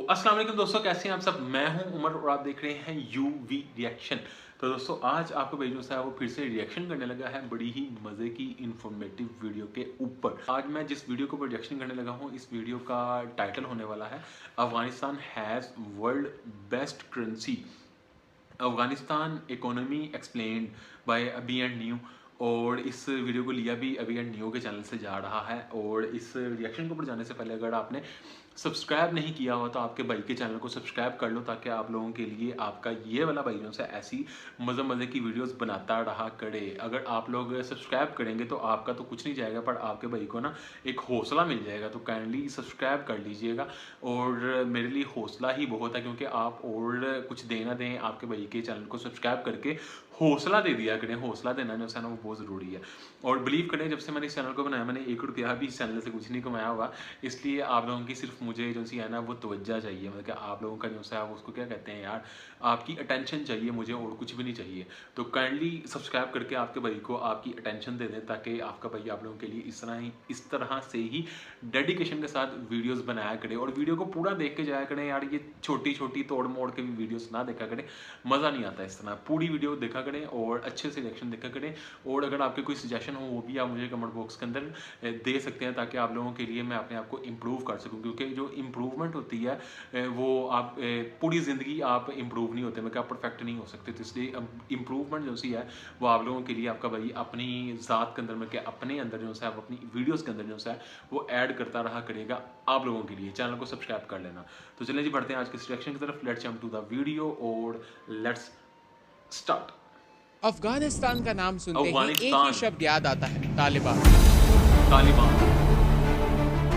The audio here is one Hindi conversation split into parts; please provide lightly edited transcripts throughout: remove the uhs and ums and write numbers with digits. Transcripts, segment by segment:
अस्सलाम वालेकुम दोस्तों, कैसे हैं आप सब। मैं हूं उमर और आप देख रहे हैं यूवी रिएक्शन। तो दोस्तों आज आपको भाई जो है वो फिर से रिएक्शन करने लगा है बड़ी ही मज़े की इन्फॉर्मेटिव वीडियो के ऊपर। आज मैं जिस वीडियो के ऊपर रिएक्शन करने लगा हूं, इस वीडियो का टाइटल होने वाला है Afghanistan has world best currency, Afghanistan economy explained by Abhi and Niyu. और इस वीडियो को लिया भी अभी एंड न्यू के चैनल से जा रहा है। और इस रिएक्शन के ऊपर जाने से पहले अगर आपने सब्सक्राइब नहीं किया हो तो आपके भाई के चैनल को सब्सक्राइब कर लो, ताकि आप लोगों के लिए आपका ये वाला भाइयों से ऐसी मज़े की वीडियोस बनाता रहा करे। अगर आप लोग सब्सक्राइब करेंगे तो आपका तो कुछ नहीं जाएगा, पर आपके भाई को ना एक हौसला मिल जाएगा। तो काइंडली सब्सक्राइब कर लीजिएगा और मेरे लिए हौसला ही बहुत है, क्योंकि आप और कुछ देना दें, आपके भाई के चैनल को सब्सक्राइब करके हौसला दे दिया करें। हौसला देना जो है ना वो बहुत ज़रूरी है। और बिलीव करें, जब से मैंने इस चैनल को बनाया मैंने 1 रुपया भी इस चैनल से कुछ नहीं कमाया होगा। इसलिए आप लोगों की सिर्फ मुझे जो सी है ना वो तवज्जो चाहिए, मतलब कि आप लोगों का जो है आप उसको क्या कहते हैं यार, आपकी अटेंशन चाहिए मुझे, और कुछ भी नहीं चाहिए। तो काइंडली सब्सक्राइब करके आपके भाई को आपकी अटेंशन दे दें, ताकि आपका भाई आप लोगों के लिए इस तरह से ही डेडिकेशन के साथ वीडियोस बनाया करे। और वीडियो को पूरा देख के जाया करें यार, ये छोटी छोटी तोड़ मोड़ के भी वीडियोस ना देखा करें, मज़ा नहीं आता। इस तरह पूरी वीडियो देखा करें और अच्छे से रिएक्शन देखा करें। और अगर आपके कोई सजेशन हो वो भी आप मुझे कमेंट बॉक्स के अंदर दे सकते हैं, ताकि आप लोगों के लिए मैं अपने आप को इम्प्रूव कर सकूं। क्योंकि जो इम्प्रूवमेंट होती है वो आप पूरी ज़िंदगी आप इम्प्रूव नहीं होते, मतलब आप परफेक्ट नहीं हो सकते। तो इसलिए इम्प्रूवमेंट जो सी है वो आप लोगों के लिए आपका भाई अपनी ज़ात के अंदर में क्या अपने अंदर जो है अपनी वीडियोज़ के अंदर जो है वो ऐड करता रहा करेगा आप लोगों के लिए। चैनल को सब्सक्राइब कर लेना। तो चलिए जी बढ़ते हैं आज के रिएक्शन की तरफ। Let's jump to the video और लेट्स स्टार्ट। अफगानिस्तान का नाम सुनते ही एक अफगानिस्तान। ही शब्द याद आता है, तालिबान। तालिबान।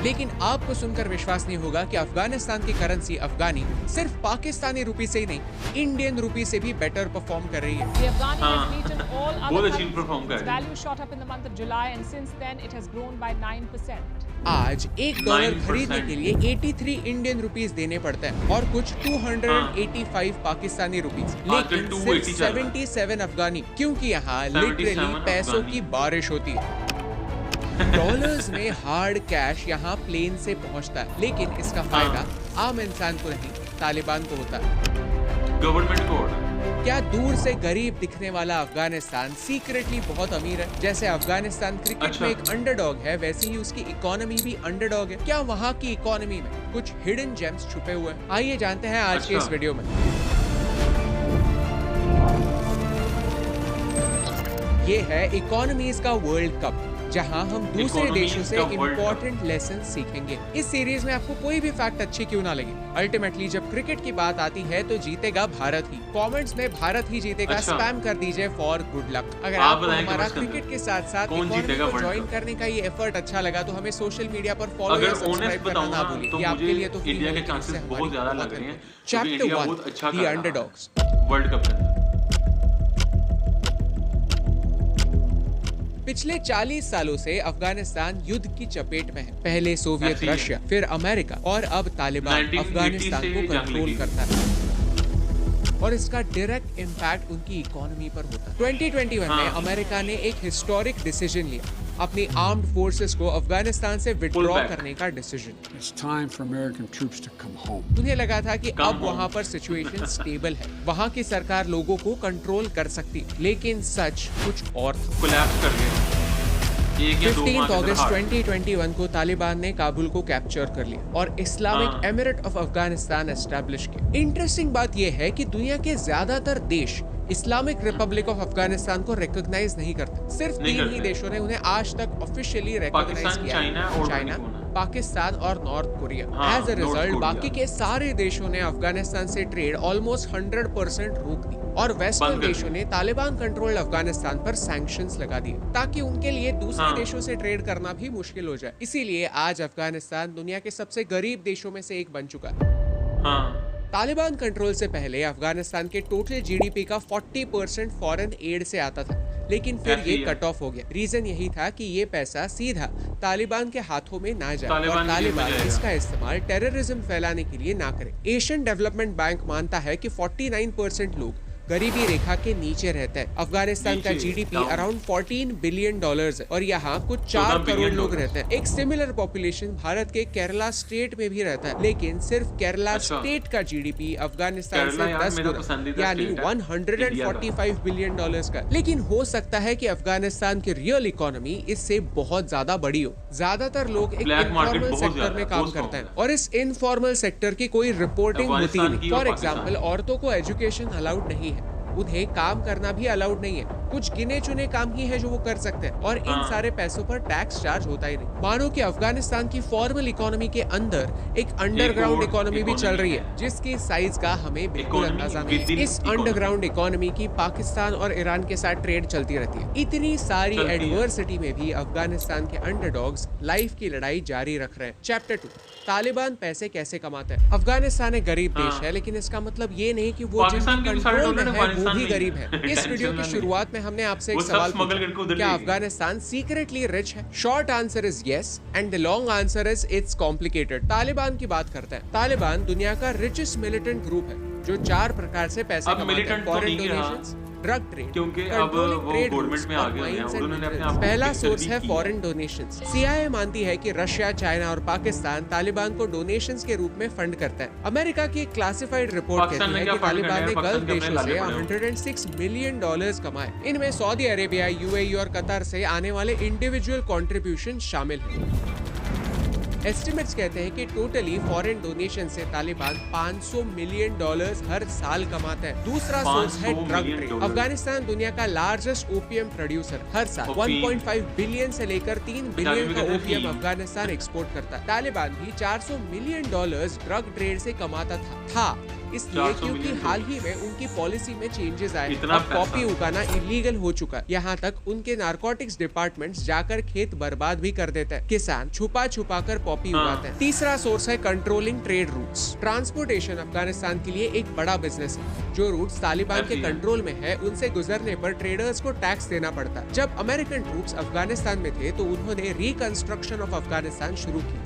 लेकिन आपको सुनकर विश्वास नहीं होगा कि अफगानिस्तान की करेंसी अफगानी सिर्फ पाकिस्तानी रुपी से ही नहीं, इंडियन रुपी से भी बेटर परफॉर्म कर रही है। The Afghani has beaten all बहुत other अच्छी currencies. परफॉर्म कर Its रही है। value shot up in the month of July, and since then it has grown by 9%. आज $1 9% खरीदने के लिए 83 इंडियन रुपीस देने पड़ते हैं और कुछ 285 पाकिस्तानी रुपीस, लेकिन सिर्फ 280 चल रहा है। 77 अफगानी, क्योंकि यहाँ 77 लिटरली पैसों अफगानी। की बारिश होती है। डॉलर्स में हार्ड कैश यहाँ प्लेन से पहुँचता है, लेकिन इसका फायदा आम इंसान को नहीं, तालिबान को होता है। Government code. क्या दूर से गरीब दिखने वाला अफगानिस्तान सीक्रेटली बहुत अमीर है? जैसे अफगानिस्तान क्रिकेट में एक अंडरडॉग है, वैसे ही उसकी इकोनॉमी भी अंडरडॉग है। क्या वहाँ की इकोनॉमी में कुछ हिडन जेम्स छुपे हुए हैं? आइए जानते हैं आज के इस वीडियो में। ये है इकोनॉमीज का वर्ल्ड कप, जहां हम दूसरे देशों से इम्पोर्टेंट लेसन सीखेंगे। इस सीरीज में आपको कोई भी फैक्ट अच्छी क्यों ना लगे, अल्टीमेटली जब क्रिकेट की बात आती है तो जीतेगा भारत ही। कमेंट्स में भारत ही जीतेगा स्पैम कर दीजिए फॉर गुड लक। अगर आपको हमारा क्रिकेट के साथ साथ इकोनॉमी को ज्वाइन करने का ये एफर्ट अच्छा लगा तो हमें सोशल मीडिया पर फॉलो या सब्सक्राइब करना ना भूलिए। ये आपके लिए तो इंडिया के चांसेस बहुत ज्यादा लग रहे हैं। Chapter 1 the underdogs. World cup के अंदर पिछले 40 सालों से अफगानिस्तान युद्ध की चपेट में है। पहले सोवियत रशिया, फिर अमेरिका और अब तालिबान अफगानिस्तान को कंट्रोल करता है, और इसका डायरेक्ट इम्पैक्ट उनकी इकोनॉमी पर होता है। 2021 में अमेरिका ने एक हिस्टोरिक डिसीजन लिया, अपनी आर्म्ड फोर्सेस को अफगानिस्तान से विथड्रॉ करने का decision. It's time for American troops to come home. उन्हें लगा था कि अब वहां पर सिचुएशन स्टेबल है, वहां की सरकार लोगों को कंट्रोल कर सकती, लेकिन सच कुछ और था। कोलैप्स कर गया। 15 अगस्त 2021 को तालिबान ने काबुल को कैप्चर कर लिया और Islamic emirate of Afghanistan establish किया। इंटरेस्टिंग बात यह है कि दुनिया के ज्यादातर देश इस्लामिक रिपब्लिक ऑफ अफगानिस्तान को रिकॉग्नाइज नहीं करते। सिर्फ 3 ही देशों ने उन्हें आज तक ऑफिशियली रिकॉग्नाइज किया है, चाइना, पाकिस्तान और North Korea. As a result बाकी के सारे देशों ने अफगानिस्तान से ट्रेड ऑलमोस्ट 100% रोक दी, और वेस्टर्न देशों ने तालिबान कंट्रोल्ड अफगानिस्तान पर सैंक्शंस लगा दिए, ताकि उनके लिए दूसरे देशों से ट्रेड करना भी मुश्किल हो जाए। इसीलिए आज अफगानिस्तान दुनिया के सबसे गरीब देशों में से एक बन चुका है। तालिबान कंट्रोल से पहले अफगानिस्तान के टोटल जीडीपी का 40% फॉरेन एड से आता था, लेकिन फिर ये कट ऑफ हो गया। रीजन यही था कि ये पैसा सीधा तालिबान के हाथों में ना जाए और तालिबान इसका इस्तेमाल टेररिज्म फैलाने के लिए ना करे। एशियन डेवलपमेंट बैंक मानता है कि 49% लोग गरीबी रेखा के नीचे रहता है। अफगानिस्तान का नीचे, GDP down। Around 14 billion dollars है और यहाँ कुछ 4 करोड़ बिलियन लोग डॉलर्स। रहते हैं। एक सिमिलर पॉपुलेशन भारत के केरला स्टेट में भी रहता है, लेकिन सिर्फ केरला अच्छा। स्टेट का जीडीपी अफगानिस्तान केरला से यार 10 मेरा गुना, पसंदीदा यानी स्टेट है, इंडिया का। 145 बिलियन डॉलर्स का। लेकिन हो सकता है कि अफगानिस्तान की रियल इकोनॉमी इससे बहुत ज्यादा बड़ी हो। ज्यादातर लोग एक Black market इनफॉर्मल बहुत सेक्टर ज्यादा में है, काम बहुत करते हैं strong और इस इनफॉर्मल सेक्टर की कोई रिपोर्टिंग होती ही अफगानिस्तान नहीं। की फॉर और पाकिस्तान एग्जाम्पल, औरतों को एजुकेशन अलाउड नहीं है, उन्हें काम करना भी अलाउड नहीं है। कुछ गिने चुने काम ही है जो वो कर सकते हैं और इन सारे पैसों पर टैक्स चार्ज होता ही नहीं। मानो कि अफगानिस्तान की फॉर्मल इकोनॉमी के अंदर एक अंडरग्राउंड और इकोनॉमी भी चल economy रही है। है, जिसकी साइज का हमें बिल्कुल Economy अंदाजा नहीं within है। इस economy। अंडरग्राउंड इकोनॉमी की पाकिस्तान और ईरान के साथ ट्रेड चलती रहती है। इतनी सारी चलती है। एडवर्सिटी में भी अफगानिस्तान के अंडरडॉग्स लाइफ की लड़ाई जारी रख रहे हैं। चैप्टर 2, तालिबान पैसे कैसे कमाते हैं। अफगानिस्तान एक गरीब देश है, लेकिन इसका मतलब ये नहीं कि वो पाकिस्तान जिनके के भी सारे कंट्रोल में डॉलर है वो अफगानिस्तान ही में गरीब ही है। है। इस वीडियो की टेंशन शुरुआत में हमने आपसे एक वो सब सवाल smuggle पूछा, करके उधर क्या ले गए। अफगानिस्तान सीक्रेटली रिच है? Short answer is yes and the long answer is it's complicated. Taliban की बात करते हैं। तालिबान दुनिया का रिचेस्ट मिलिटेंट ग्रुप है जो 4 प्रकार से पैसे अब कमाते हैं। militant तो फॉरेन नहीं रहा। डोनेशंस, ड्रग ट्रेड, क्योंकि अब कंट्रोलिंग वो ट्रेड गवर्नमेंट रूट्स में और आ गए हैं, माइंस एंड उन्होंने अपने मिनरल्स। आप को पहला पिक्चर सोर्स भी है की। Foreign donations. सीआईए मानती है कि रशिया, चाइना और पाकिस्तान तालिबान को डोनेशंस के रूप में फंड करता है। अमेरिका की एक क्लासिफाइड रिपोर्ट पाकिस्तान कहती ने है क्या कि फंड तालिबान करना ने है? गल्फ पाकिस्तान के देशों अपने से लाले पड़े 106 मिलियन डॉलर्स कमाए। इनमें सऊदी अरेबिया, यूएई और कतर से आने वाले इंडिविजुअल कंट्रीब्यूशन शामिल है। एस्टिमेट्स कहते हैं कि टोटली फॉरेन डोनेशन से तालिबान 500 मिलियन डॉलर्स हर साल कमाता है। दूसरा सोर्स है 500 drug million trade. Dollar. Afghanistan दुनिया का लार्जेस्ट ओपीएम प्रोड्यूसर। हर साल ओपीएम। 1.5 बिलियन से लेकर 3 बिलियन का कहते हैं ओपीएम फी। अफगानिस्तान एक्सपोर्ट करता है। तालिबान भी 400 मिलियन डॉलर्स ड्रग ट्रेड से कमाता था इसलिए 400 क्योंकि मिलियन हाल ही में उनकी पॉलिसी में चेंजेस आए। इतना अब पैसा। कॉफी उगाना इलीगल हो चुका है। यहाँ तक उनके नारकोटिक्स डिपार्टमेंट्स जाकर खेत बर्बाद भी कर देते हैं। किसान छुपा छुपा कर पॉपी उगाते हैं। तीसरा सोर्स है controlling trade routes. Transportation Afghanistan के लिए एक बड़ा बिजनेस है। जो रूट्स तालिबान के ऐसी है। कंट्रोल में है, उनसे गुजरने पर ट्रेडर्स को टैक्स देना पड़ता है। जब अमेरिकन ट्रूप्स अफगानिस्तान में थे तो उन्होंने रिकंस्ट्रक्शन ऑफ अफगानिस्तान शुरू की,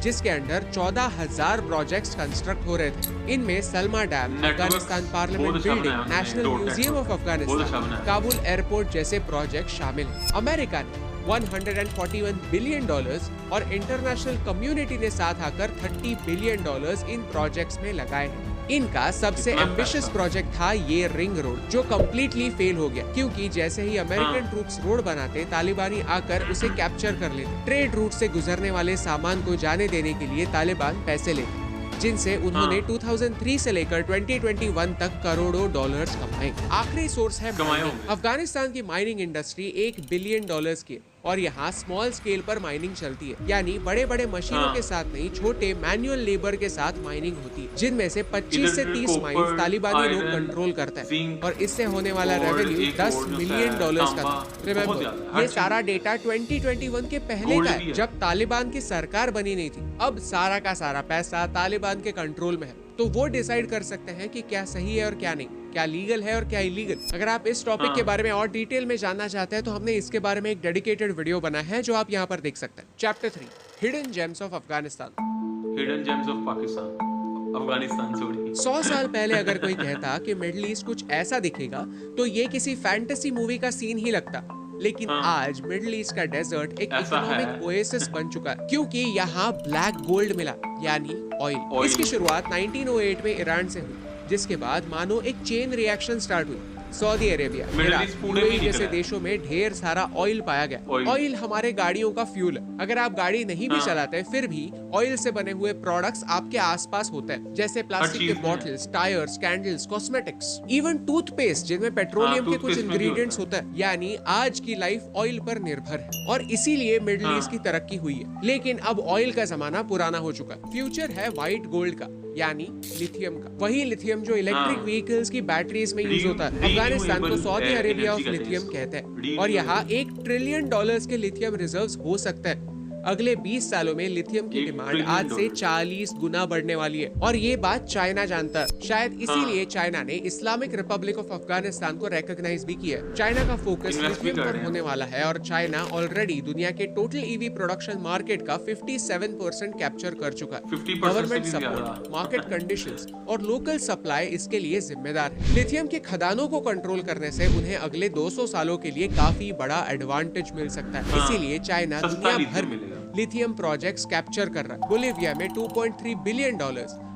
जिसके अंडर 14,000 प्रोजेक्ट्स कंस्ट्रक्ट हो रहे थे। इनमें Salma dam, network Afghanistan parliament बहुत अच्छा बिल्डिंग, बनाया उन्होंने, national road museum of network बहुत अच्छा अफगानिस्तान, बनाया। काबुल एयरपोर्ट जैसे प्रोजेक्ट शामिल हैं। अमेरिका ने 141 बिलियन डॉलर्स और इंटरनेशनल कम्युनिटी ने साथ आकर 30 बिलियन डॉलर्स इन प्रोजेक्ट्स में लगाए हैं। इनका सबसे इतना एम्बिशियस पैसा। प्रोजेक्ट था ये रिंग रोड, जो कम्प्लीटली फेल हो गया क्योंकि जैसे ही अमेरिकन हाँ। ट्रूप्स रोड बनाते, तालिबानी आकर उसे कैप्चर कर लेते। ट्रेड रूट से गुजरने वाले सामान को जाने देने के लिए तालिबान पैसे लेते, जिनसे उन्होंने 2003 से लेकर 2021 तक करोड़ों डॉलर्स कमाए। आखिरी सोर्स है कमाए माइनिंग। होंगे। अफगानिस्तान की माइनिंग इंडस्ट्री 1 बिलियन डॉलर्स की है और यहाँ स्मॉल स्केल पर माइनिंग चलती है, यानी बड़े बड़े मशीनों हाँ। के साथ नहीं, छोटे मैनुअल लेबर के साथ माइनिंग होती है, जिनमें से 25 से इधर 30 माइंस कॉपर, तालिबानी लोग आयरन, कंट्रोल करते हैं जिंक, और इससे होने वाला और रेवेन्यू एक 10 और जो मिलियन है, डॉलर्स का तांबा, था। बहुत रिमेंबर, ज्यादा, हर ये चीज। सारा डेटा 2021 के पहले गोल्ड का भी है, है। जब तालिबान की सरकार बनी नहीं थी। अब सारा का सारा पैसा तालिबान के कंट्रोल में है, तो वो डिसाइड कर सकते हैं कि क्या सही है और क्या नहीं, क्या लीगल है और क्या इलीगल। अगर आप इस टॉपिक हाँ। के बारे में और डिटेल में जानना चाहते हैं तो हमने इसके बारे में एक डेडिकेटेड वीडियो बनाया है जो आप यहाँ पर देख सकते हैं। Chapter 3, hidden gems of Afghanistan. Hidden gems of Pakistan, Afghanistan sorry. 100 साल पहले अगर कोई कहता कि मिडिल ईस्ट कुछ ऐसा दिखेगा तो ये किसी फैंटेसी मूवी का सीन ही लगता, लेकिन हाँ। आज मिडिल ईस्ट का डेजर्ट एक ऐसा है। इकोनॉमिक ओएसिस बन चुका है क्योंकि यहाँ ब्लैक गोल्ड मिला, यानी ऑयल। Oil। इसकी शुरुआत 1908 में ईरान से हुई, जिसके बाद मानो एक चेन रिएक्शन स्टार्ट हुई। Saudi Arabia, middle Iraq, east पूरे में यूएई निकला जैसे है। देशों में ढेर सारा ऑयल पाया गया। ऑयल। ऑयल हमारे गाड़ियों का फ्यूल है। अगर आप गाड़ी नहीं भी हाँ। चलाते, फिर भी ऑयल से बने हुए प्रोडक्ट्स आपके आसपास होते हैं, जैसे प्लास्टिक के चीज में। Bottles, tyres, candles, cosmetics, even toothpaste जिनमें पेट्रोलियम के कुछ टूथपेस्ट में भी इंग्रेडिएंट्स होता है। यानी आज की लाइफ ऑयल पर निर्भर है और इसीलिए मिडिल हाँ। ईस्ट की तरक्की हुई है। लेकिन अब ऑयल का जमाना पुराना हो चुका है। फ्यूचर है व्हाइट गोल्ड का, यानी लिथियम का। वही लिथियम जो इलेक्ट्रिक हाँ। व्हीकल्स की बैटरीज में यूज होता है। अफगानिस्तान को सऊदी अरेबिया ऑफ लिथियम कहते हैं और यहाँ $1 ट्रिलियन के लिथियम रिजर्व्स हो सकते हैं। अगले 20 सालों में लिथियम की 1 डिमांड ट्रिलियन आज से डॉलर। 40 गुना बढ़ने वाली है और ये बात चाइना जानता है। शायद इसीलिए चाइना ने इस्लामिक रिपब्लिक ऑफ अफगानिस्तान को रिकॉग्नाइज भी किया है। चाइना का फोकस इन्वेस्ट भी लिथियम कर पर रहे हैं। होने वाला है और चाइना ऑलरेडी दुनिया के टोटल ईवी प्रोडक्शन मार्केट का 57% कैप्चर कर चुका है। 50% से गवर्नमेंट भी सपोर्ट, ज्यादा। मार्केट कंडीशंस और लोकल सप्लाई इसके लिए जिम्मेदार है। लिथियम के खदानों को कंट्रोल करने से उन्हें अगले 200 सालों के लिए काफी बड़ा एडवांटेज मिल सकता है। इसीलिए चाइना सस्ता दुनिया लिथियम भर में मिलेगा। लिथियम प्रोजेक्ट्स कैप्चर कर रहा है। बोलिविया में $2.3 बिलियन,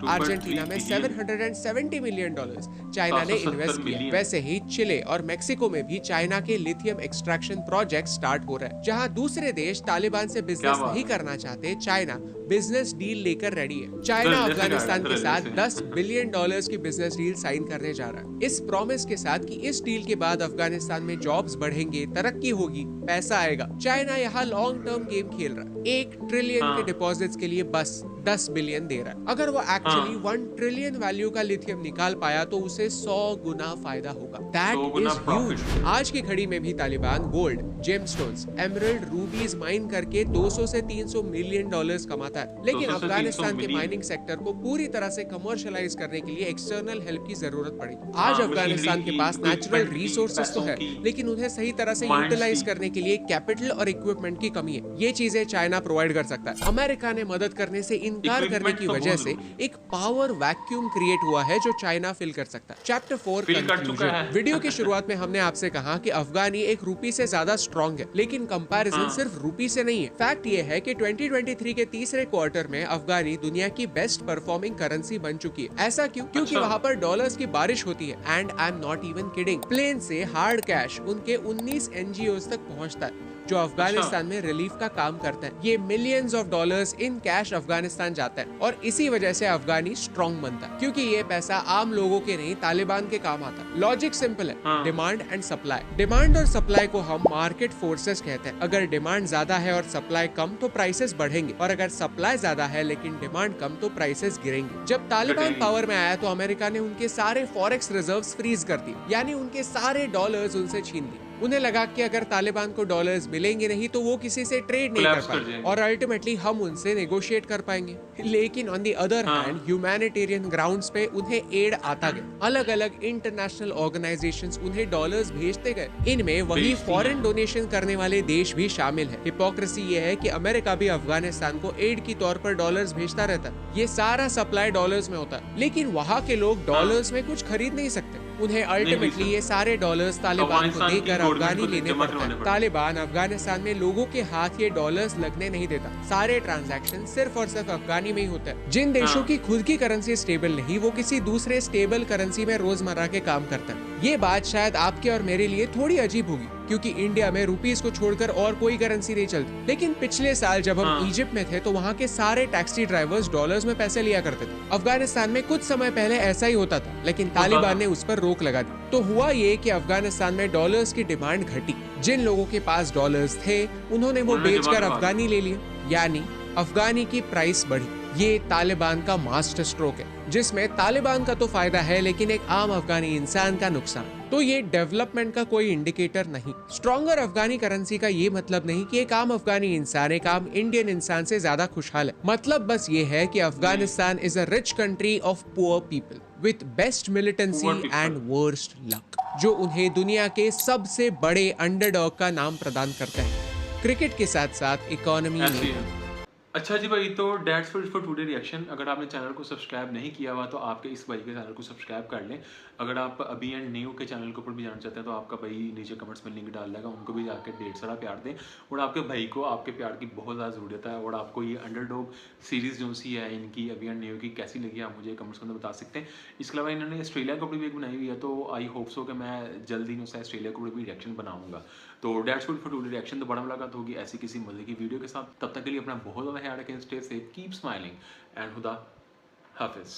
अर्जेंटीना में $770 मिलियन चाइना ने 770 इन्वेस्ट किया। मिलियन। वैसे ही चिले और मेक्सिको में भी चाइना के लिथियम एक्सट्रैक्शन प्रोजेक्ट स्टार्ट हो रहा है। जहां दूसरे देश तालिबान से बिजनेस क्या बात नहीं है। करना चाहते, चाइना बिजनेस डील लेकर रेडी है। चाइना तरले से अफगानिस्तान गाड़ी, के साथ तरले से। $10 बिलियन की बिजनेस डील साइन करने जा रहा है, इस प्रॉमिस के साथ कि इस डील के बाद अफगानिस्तान में जॉब्स बढ़ेंगे, तरक्की होगी, पैसा आएगा। चाइना यहाँ लॉन्ग टर्म गेम खेल रहा है। 1 ट्रिलियन के डिपॉजिट्स के लिए बस 10 बिलियन दे रहा है। अगर वो एक्चुअली 1 ट्रिलियन वैल्यू का लिथियम निकाल पाया तो उसे 100 गुना फायदा होगा। 100 that Guna is profit। Huge. आज की घड़ी में भी Taliban gold, gemstones, emerald, रूबीज mine करके 200 से 300 मिलियन डॉलर्स कमाता है। लेकिन 200 से 300 अफगानिस्तान के मिलियन। माइनिंग सेक्टर को पूरी तरह से कमर्शियलाइज करने के लिए एक्सटर्नल हेल्प की जरूरत पड़ेगी। आज हाँ, अफगानिस्तान के मशीनरी पास की, नेचुरल equipment की, रिसोर्सेज तो पैसों है, की, लेकिन उन्हें सही तरह से minds यूटिलाइज की। करने के लिए कैपिटल और इक्विपमेंट की कमी है। ये चीजें चाइना प्रोवाइड कर सकता है। अमेरिका ने मदद करने से इनकार करने Equipment की तो वजह बहुत से जरूरी है। एक पावर वैक्यूम क्रिएट हुआ है जो चाइना फिल कर सकता है। चैप्टर 4 Fill कर चुका कंक्लूजन। है। वीडियो की शुरुआत में हमने आपसे कहा कि अफगानी एक रूपी से ज्यादा स्ट्रॉन्ग है, लेकिन कंपैरिजन सिर्फ रूपी से नहीं है। फैक्ट ये है कि 2023 के तीसरे क्वार्टर में अफगानी दुनिया की बेस्ट परफॉर्मिंग करेंसी बन चुकी है। ऐसा क्यों? क्योंकि अच्छा। वहाँ पर डॉलर्स की बारिश होती है। And I am not even kidding. Plane से हार्ड कैश उनके 19 एनजीओज तक पहुँचता है जो अफगानिस्तान में रिलीफ का काम करता है। ये millions of dollars in cash Afghanistan जाता है और इसी वजह से अफगानी स्ट्रॉन्ग बनता है, क्योंकि ये पैसा आम लोगों के नहीं तालिबान के काम आता है। लॉजिक सिंपल है, डिमांड एंड सप्लाई। डिमांड और सप्लाई को हम मार्केट फोर्सेस कहते हैं। अगर डिमांड ज्यादा है और सप्लाई कम तो प्राइसेस बढ़ेंगे, और अगर सप्लाई ज्यादा है लेकिन डिमांड कम तो प्राइसेस गिरेंगे। जब तालिबान पावर में आया तो अमेरिका ने उनके सारे फॉरेक्स रिजर्व्स फ्रीज कर दिए, यानी उनके सारे डॉलर्स उनसे छीन लिए। उन्हें लगा कि अगर तालिबान को डॉलर्स मिलेंगे नहीं तो वो किसी से ट्रेड नहीं कर Collapse कर पाएंगे जाएंगे। और अल्टीमेटली हम उनसे नेगोशिएट कर पाएंगे। लेकिन on the other hand humanitarian grounds पे उन्हें एड आता गया। अलग अलग इंटरनेशनल ऑर्गेनाइजेशंस उन्हें डॉलर्स भेजते गए। इनमें वही भेजती फॉरेन हैं। डोनेशन करने वाले देश भी शामिल है। हिपोक्रेसी ये है कि अमेरिका भी अफगानिस्तान को एड की तौर पर डॉलर्स भेजता रहता है। ये सारा सप्लाई डॉलर्स में होता है, लेकिन वहाँ के लोग डॉलर्स में कुछ खरीद नहीं सकते। उन्हें अल्टीमेटली ये सारे डॉलर्स तालिबान को अफगानिस्तान की देकर गवर्नमेंट अफगानी को लेने जमा पड़ते करवाने हैं। पड़ते हैं। तालिबान अफगानिस्तान में लोगों के हाथ ये डॉलर्स लगने नहीं देता। सारे ट्रांजैक्शन सिर्फ और सिर्फ अफगानी में ही होता है। जिन देशों की खुद की करेंसी स्टेबल नहीं, वो किसी दूसरे स्टेबल करेंसी में रोजमर्रा के काम करता है। ये बात शायद आपके और मेरे लिए थोड़ी अजीब होगी, क्योंकि इंडिया में रुपीस को छोड़कर और कोई करेंसी नहीं चलती। लेकिन पिछले साल जब हम इजिप्ट में थे तो वहाँ के सारे टैक्सी ड्राइवर्स डॉलर्स में पैसे लिया करते थे। अफगानिस्तान में कुछ समय पहले ऐसा ही होता था, लेकिन तालिबान ने उस पर रोक लगा दी। तो हुआ ये कि अफगानिस्तान में डॉलर्स की डिमांड घटी। जिन लोगों के पास डॉलर्स थे उन्होंने वो उन्होंने बेचकर जमा करवा अफगानी ले लिए, यानी अफगानी की प्राइस बढ़ी। ये तालिबान का मास्टर स्ट्रोक है, जिसमें तालिबान का तो फायदा है लेकिन एक आम अफगानी इंसान का नुकसान। तो ये डेवलपमेंट का कोई इंडिकेटर नहीं। स्ट्रॉन्गर अफगानी करेंसी का ये मतलब नहीं कि एक आम अफगानी इंसान एक आम इंडियन इंसान से ज्यादा खुशहाल है। मतलब बस ये है कि Afghanistan is a rich country of poor people with best militancy Poor people। And worst luck, जो उन्हें दुनिया के सबसे बड़े अंडरडॉग का नाम प्रदान करता है। क्रिकेट के साथ साथ इकोनॉमी ऐसे ही में। है। अच्छा जी भाई, तो डेट्स फॉर टुडे रिएक्शन। अगर आपने चैनल को सब्सक्राइब नहीं किया हुआ तो आपके इस भाई के चैनल को सब्सक्राइब कर लें। अगर आप अभी एंड न्यू के चैनल के ऊपर भी जाना चाहते हैं तो आपका भाई नीचे कमेंट्स में लिंक डाल देगा, उनको भी जाकर 150 प्यार दें। और आपके भाई को आपके प्यार की बहुत ज़्यादा ज़रूरत है। और आपको ये अंडरडॉग सीरीज़ जो सी है इनकी अभी एंड न्यू की कैसी लगी आप मुझे कमेंट्स के अंदर बता सकते हैं। इसके अलावा इन्होंने ऑस्ट्रेलिया के ऊपर भी एक बनाई हुई है, तो आई होप सो कि मैं जल्दी इनसे ऑस्ट्रेलिया के ऊपर भी रिएक्शन बनाऊंगा। तो डेट्स फॉर टुडे रिएक्शन दोबारा मुलाकात होगी ऐसी किसी मजे की वीडियो के साथ। तब तक के लिए अपना बहुत ज़्यादा ख्याल रखें, stay safe, keep smiling and खुदा हाफिज़।